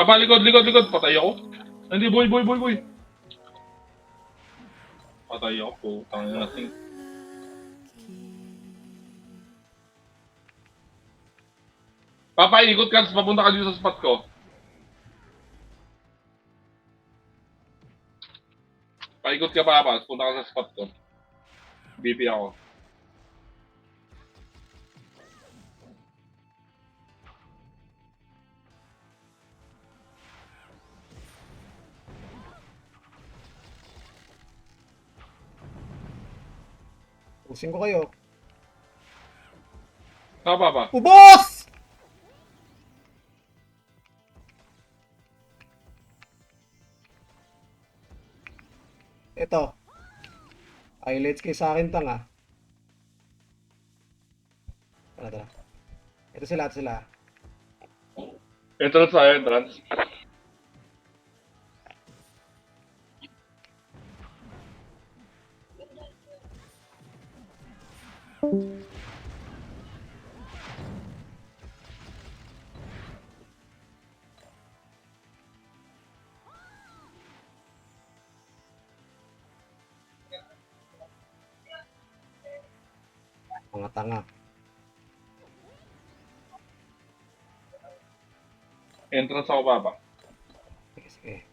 Aba, likod, likod, likod. Patay ako. Hindi, boy, boy, boy, boy. Patay ako, putang ina natin. Papa, ikot ka, tapos papunta ka dito sa spot ko. Paikot ka, Papa, tapos punta ka sa spot ko. BP ako. Pusin ko kayo. Papa. Ubos! Ito. Highlights kayo sa akin, tanga. Tara. Ito sila. Entrance tayo, entrance. Mga tanga. Entrance ako, Papa. Sige.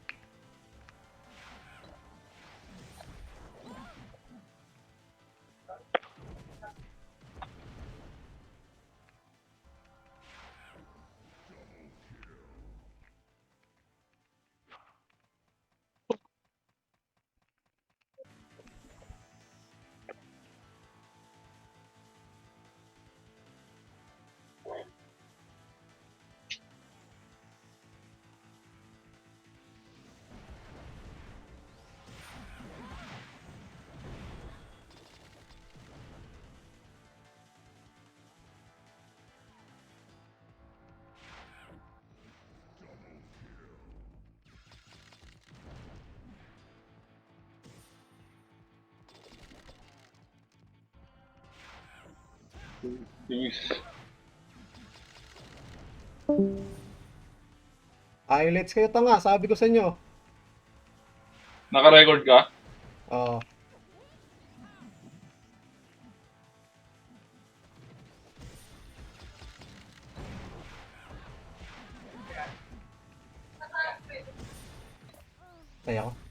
Tingis. Highlights kayo, tanga. Sabi ko sa inyo. Naka-record ka? Oo. Tayo ako.